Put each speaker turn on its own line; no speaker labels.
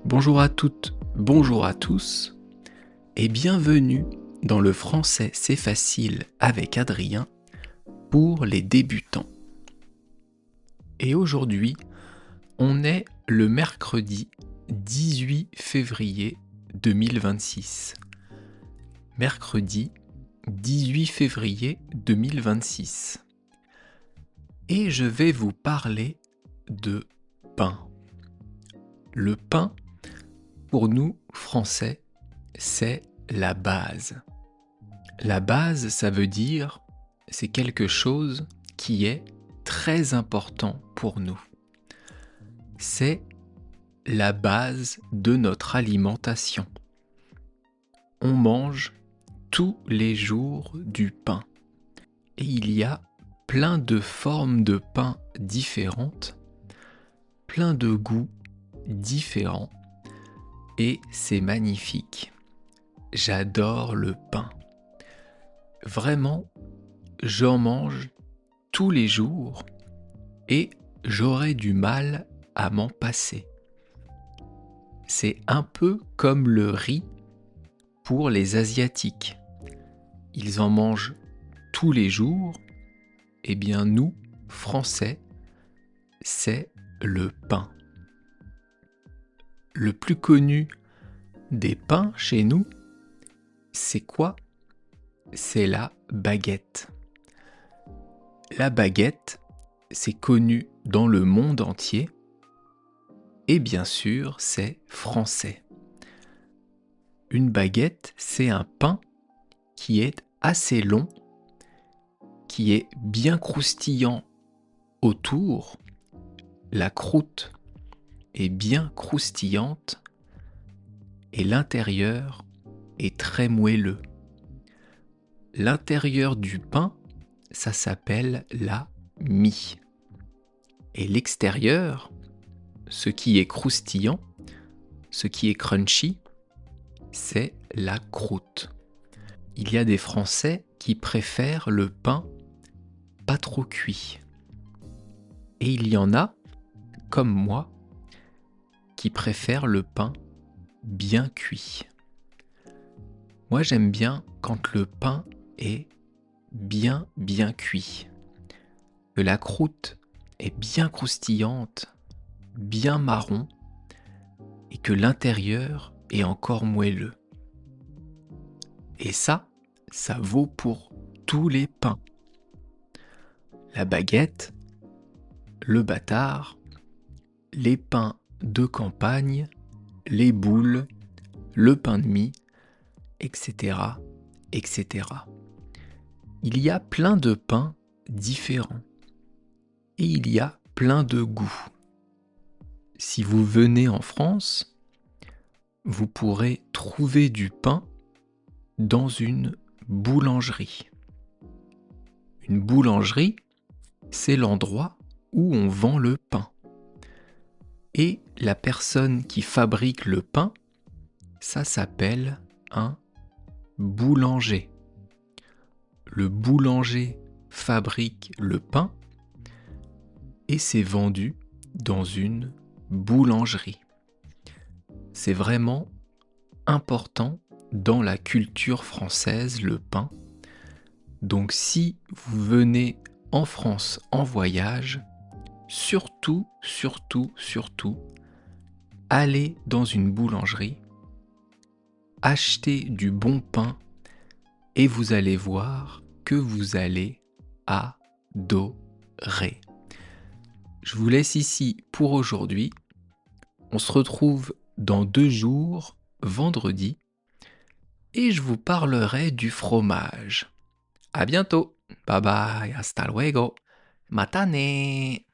Bonjour à toutes, bonjour à tous et bienvenue dans le français c'est facile avec Adrien pour les débutants. Et aujourd'hui, on est le mercredi 18 février 2026. Mercredi 18 février 2026. Et je vais vous parler de pain. Le pain, pour nous, Français, c'est la base. La base, ça veut dire, c'est quelque chose qui est très important pour nous. C'est la base de notre alimentation. On mange tous les jours du pain. Et il y a plein de formes de pain différentes, plein de goûts différents. Et c'est magnifique. J'adore le pain. Vraiment, j'en mange tous les jours et j'aurais du mal à m'en passer. C'est un peu comme le riz pour les Asiatiques. Ils en mangent tous les jours. Eh bien nous, Français, c'est le pain. Le plus connu des pains chez nous, c'est quoi ? C'est la baguette. La baguette, c'est connu dans le monde entier et bien sûr, c'est français. Une baguette, c'est un pain qui est assez long, qui est bien croustillant autour. La croûte est bien croustillante et l'intérieur est très moelleux. L'intérieur du pain, ça s'appelle la mie. Et l'extérieur, ce qui est croustillant, ce qui est crunchy, c'est la croûte. Il y a des Français qui préfèrent le pain pas trop cuit. Et il y en a, comme moi, qui préfèrent le pain bien cuit. Moi, j'aime bien quand le pain est bien cuit. Que la croûte est bien croustillante, bien marron, et que l'intérieur est encore moelleux. Et ça vaut pour tous les pains. La baguette, le bâtard, les pains de campagne, les boules, le pain de mie, etc., etc. Il y a plein de pains différents et il y a plein de goûts. Si vous venez en France, vous pourrez trouver du pain dans une boulangerie. Une boulangerie, c'est l'endroit où on vend le pain. Et la personne qui fabrique le pain, ça s'appelle un boulanger. Le boulanger fabrique le pain et c'est vendu dans une boulangerie. C'est vraiment important dans la culture française, le pain. Donc si vous venez en France en voyage, surtout, allez dans une boulangerie, achetez du bon pain et vous allez voir que vous allez adorer. Je vous laisse ici pour aujourd'hui. On se retrouve dans 2 jours, vendredi, et je vous parlerai du fromage. À bientôt. Bye bye, hasta luego. Matane.